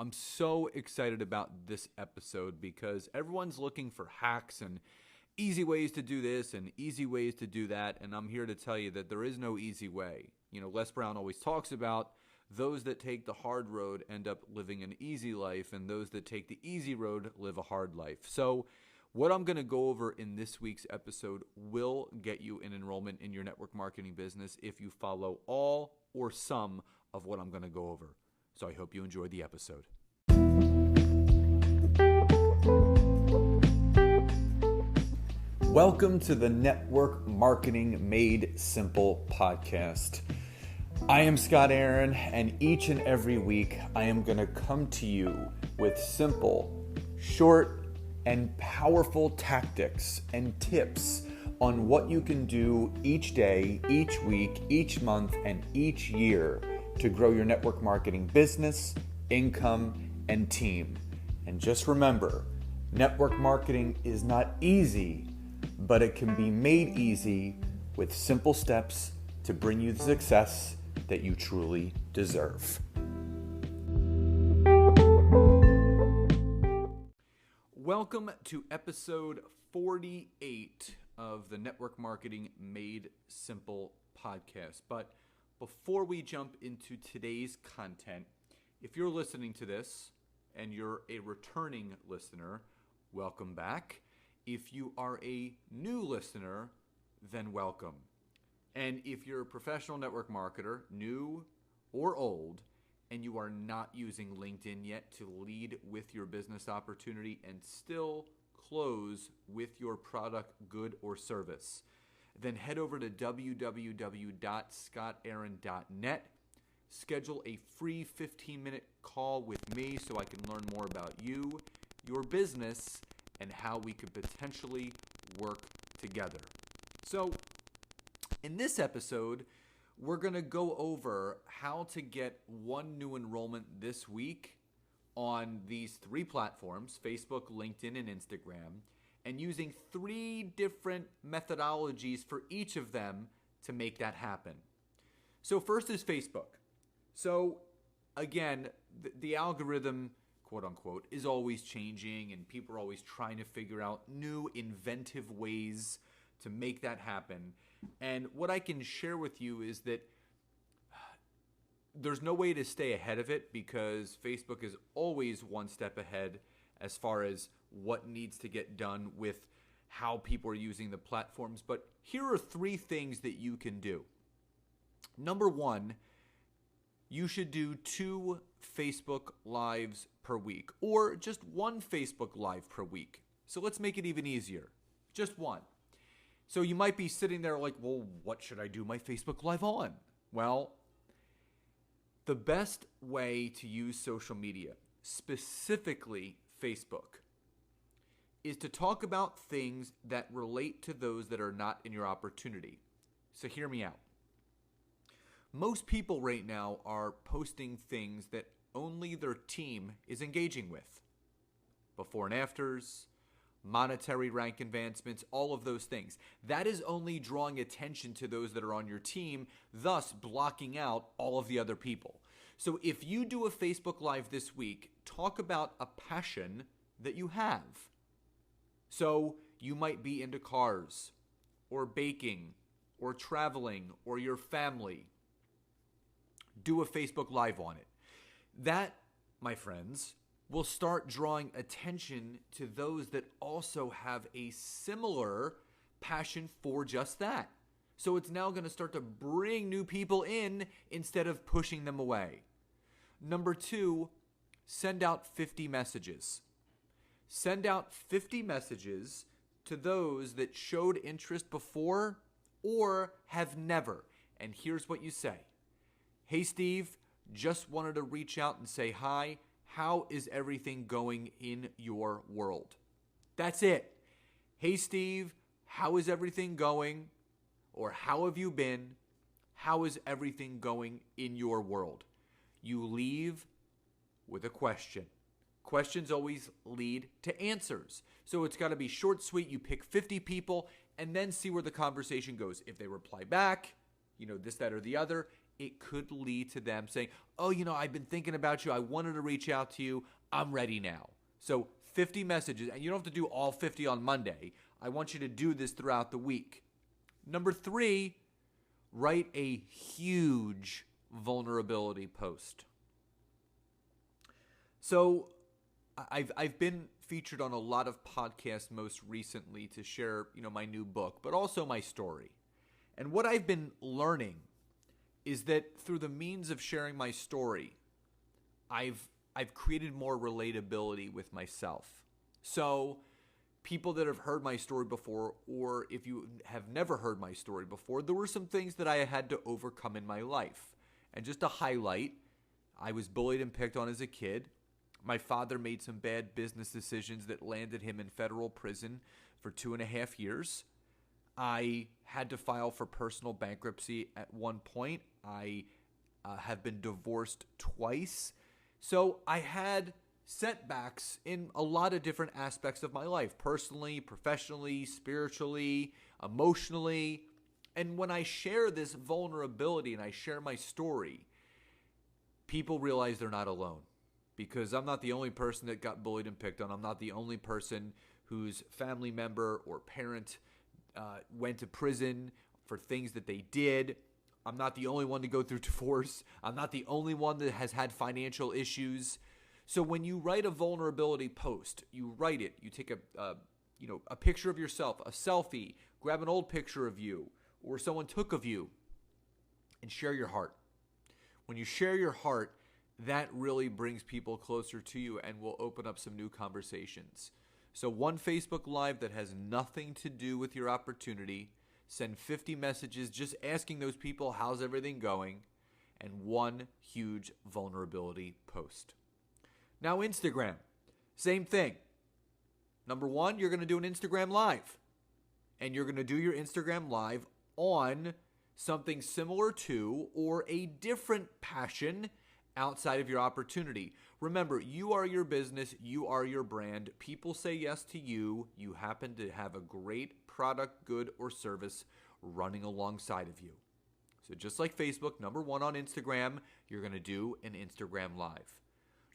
I'm so excited about this episode because everyone's looking for hacks and easy ways to do this and easy ways to do that, and I'm here to tell you that there is no easy way. Les Brown always talks about those that take the hard road end up living an easy life, and those that take the easy road live a hard life. So what I'm going to go over in this week's episode will get you an enrollment in your network marketing business if you follow all or some of what I'm going to go over. So I hope you enjoy the episode. Welcome to the Network Marketing Made Simple podcast. I am Scott Aaron, and each and every week I am going to come to you with simple, short, and powerful tactics and tips on what you can do each day, each week, each month, and each year to grow your network marketing business, income, and team. And just remember, network marketing is not easy, but it can be made easy with simple steps to bring you the success that you truly deserve. Welcome to episode 48 of the Network Marketing Made Simple podcast. But before we jump into today's content, if you're listening to this and you're a returning listener, welcome back. If you are a new listener, then welcome. And if you're a professional network marketer, new or old, and you are not using LinkedIn yet to lead with your business opportunity and still close with your product, good, or service, then head over to www.scottaaron.net. Schedule a free 15-minute call with me so I can learn more about you, your business, and how we could potentially work together. So, in this episode, we're going to go over how to get one new enrollment this week on these three platforms, Facebook, LinkedIn, and Instagram, and using three different methodologies for each of them to make that happen. So first is Facebook. So again, the algorithm, quote unquote, is always changing, and people are always trying to figure out new inventive ways to make that happen. And what I can share with you is that there's no way to stay ahead of it because Facebook is always one step ahead as far as what needs to get done with how people are using the platforms. But here are three things that you can do. Number one, you should do 2 Facebook Lives per week, or just 1 Facebook Live per week. So let's make it even easier. Just 1. So you might be sitting there like, well, what should I do my Facebook Live on? Well, the best way to use social media, specifically Facebook, is to talk about things that relate to those that are not in your opportunity. So hear me out. Most people right now are posting things that only their team is engaging with. Before and afters, monetary rank advancements, all of those things. That is only drawing attention to those that are on your team, thus blocking out all of the other people. So if you do a Facebook Live this week, talk about a passion that you have. So you might be into cars, or baking, or traveling, or your family. Do a Facebook Live on it. That, my friends, will start drawing attention to those that also have a similar passion for just that. So it's now going to start to bring new people in instead of pushing them away. Number 2, send out 50 messages. Send out 50 messages to those that showed interest before or have never. And here's what you say. Hey, Steve, just wanted to reach out and say hi. How is everything going in your world? That's it. Hey, Steve, how is everything going? Or how have you been? How is everything going in your world? You leave with a question. Questions always lead to answers. So it's got to be short, sweet. You pick 50 people and then see where the conversation goes. If they reply back, this, that, or the other. it could lead to them saying, oh, I've been thinking about you. I wanted to reach out to you. I'm ready now. So 50 messages, and you don't have to do all 50 on Monday. I want you to do this throughout the week. Number 3, write a huge vulnerability post. So I've been featured on a lot of podcasts most recently to share, my new book, but also my story. And what I've been learning is that through the means of sharing my story, I've created more relatability with myself. So people that have heard my story before, or if you have never heard my story before, there were some things that I had to overcome in my life. And just to highlight, I was bullied and picked on as a kid. My father made some bad business decisions that landed him in federal prison for 2.5 years. I had to file for personal bankruptcy at one point. I have been divorced twice. So I had setbacks in a lot of different aspects of my life, personally, professionally, spiritually, emotionally. And when I share this vulnerability and I share my story, people realize they're not alone. Because I'm not the only person that got bullied and picked on. I'm not the only person whose family member or parent went to prison for things that they did. I'm not the only one to go through divorce. I'm not the only one that has had financial issues. So when you write a vulnerability post, you write it. You take a picture of yourself, a selfie, grab an old picture of you or someone took of you, and share your heart. When you share your heart, that really brings people closer to you and will open up some new conversations. So one Facebook Live that has nothing to do with your opportunity, send 50 messages just asking those people, how's everything going? And one huge vulnerability post. Now Instagram, same thing. Number 1, you're going to do an Instagram Live. And you're going to do your Instagram Live on something similar to or a different passion outside of your opportunity. Remember, you are your business, you are your brand. People say yes to you. You happen to have a great product, good, or service running alongside of you. So just like Facebook, number 1 on Instagram, you're going to do an Instagram Live.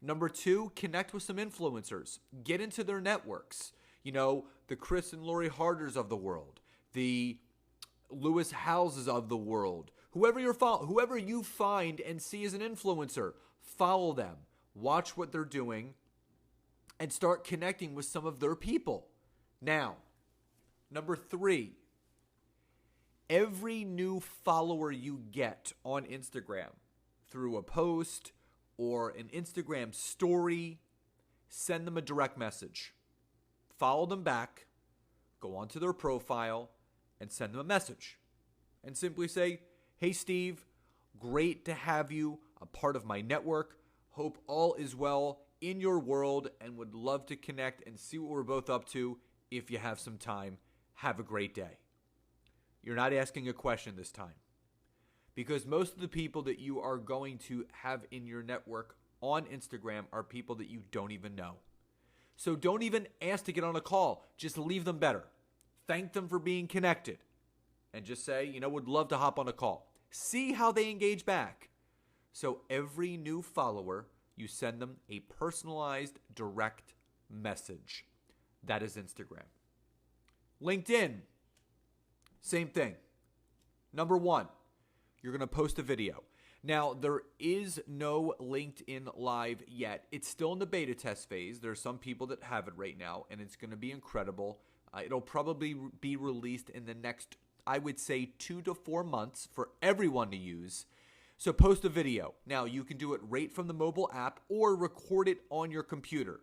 Number 2, connect with some influencers. Get into their networks. The Chris and Lori Harders of the world, the Lewis Houses of the world. Whoever you find and see as an influencer, follow them, watch what they're doing, and start connecting with some of their people. Now, number 3, every new follower you get on Instagram through a post or an Instagram story, send them a direct message. Follow them back, go onto their profile, and send them a message. And simply say, hey, Steve, great to have you a part of my network. Hope all is well in your world and would love to connect and see what we're both up to if you have some time. Have a great day. You're not asking a question this time because most of the people that you are going to have in your network on Instagram are people that you don't even know. So don't even ask to get on a call. Just leave them better. Thank them for being connected. And just say, would love to hop on a call. See how they engage back. So every new follower, you send them a personalized direct message. That is Instagram. LinkedIn, same thing. Number 1, you're going to post a video. Now, there is no LinkedIn Live yet. It's still in the beta test phase. There's some people that have it right now, and it's going to be incredible. It'll probably be released in the next, I would say, 2 to 4 months for everyone to use. So post a video. Now, you can do it right from the mobile app or record it on your computer.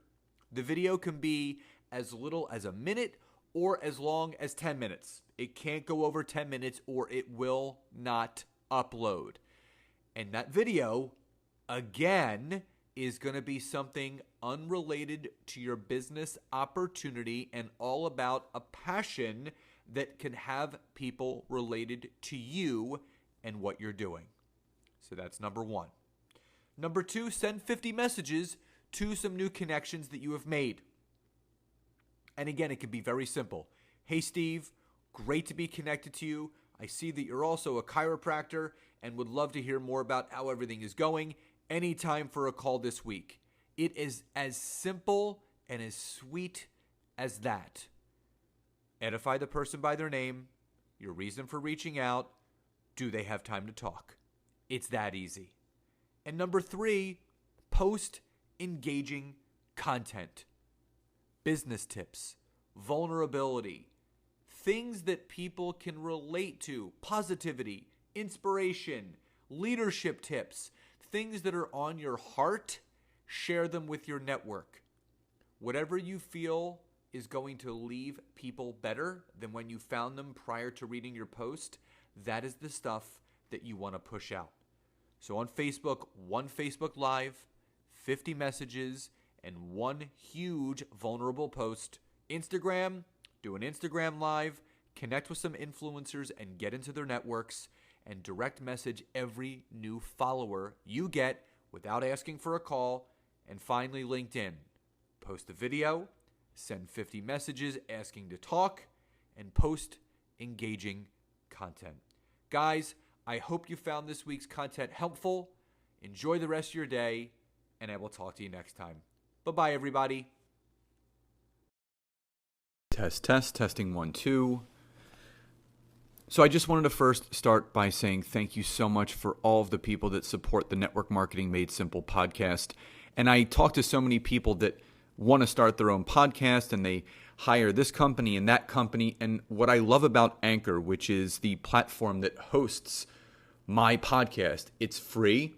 The video can be as little as a minute or as long as 10 minutes. It can't go over 10 minutes or it will not upload. And that video, again, is going to be something unrelated to your business opportunity and all about a passion that can have people related to you and what you're doing. So that's number 1. Number 2, send 50 messages to some new connections that you have made. And again, it can be very simple. Hey, Steve, great to be connected to you. I see that you're also a chiropractor, and would love to hear more about how everything is going, anytime for a call this week. It is as simple and as sweet as that. Edify the person by their name, your reason for reaching out, do they have time to talk? It's that easy. And number 3, post engaging content. Business tips, vulnerability, things that people can relate to, positivity, inspiration, leadership tips, things that are on your heart, share them with your network. Whatever you feel is going to leave people better than when you found them prior to reading your post, that is the stuff that you want to push out. So on Facebook, 1 Facebook Live, 50 messages, and 1 huge vulnerable post. Instagram, do an Instagram Live, connect with some influencers and get into their networks, and direct message every new follower you get without asking for a call. And finally, LinkedIn. Post a video, send 50 messages asking to talk, and post engaging content. Guys, I hope you found this week's content helpful. Enjoy the rest of your day, and I will talk to you next time. Bye-bye, everybody. Testing 1, 2. So I just wanted to first start by saying thank you so much for all of the people that support the Network Marketing Made Simple podcast. And I talk to so many people that want to start their own podcast, and they hire this company and that company. And what I love about Anchor, which is the platform that hosts my podcast, it's free.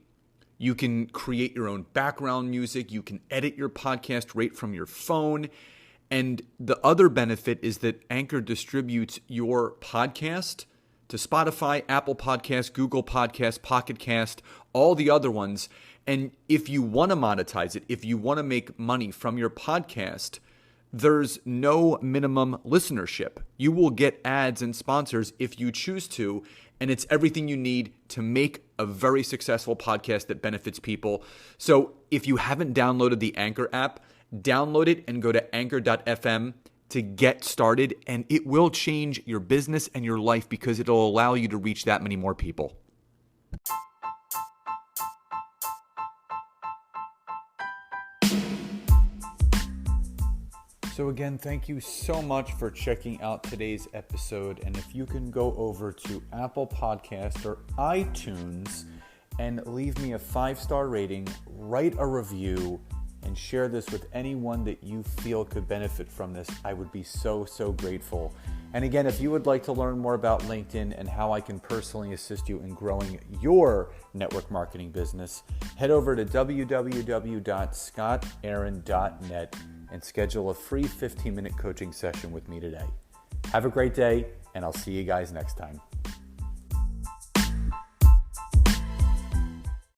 You can create your own background music. You can edit your podcast right from your phone. And the other benefit is that Anchor distributes your podcast to Spotify, Apple Podcasts, Google Podcasts, Pocket Cast, all the other ones. And if you want to monetize it, if you want to make money from your podcast, there's no minimum listenership. You will get ads and sponsors if you choose to, and it's everything you need to make a very successful podcast that benefits people. So if you haven't downloaded the Anchor app, download it and go to anchor.fm to get started, and it will change your business and your life because it'll allow you to reach that many more people. So again, thank you so much for checking out today's episode. And if you can go over to Apple Podcasts or iTunes and leave me a 5-star rating, write a review, and share this with anyone that you feel could benefit from this, I would be so grateful. And again, if you would like to learn more about LinkedIn and how I can personally assist you in growing your network marketing business, head over to www.scottaaron.net and schedule a free 15-minute coaching session with me today. Have a great day, and I'll see you guys next time.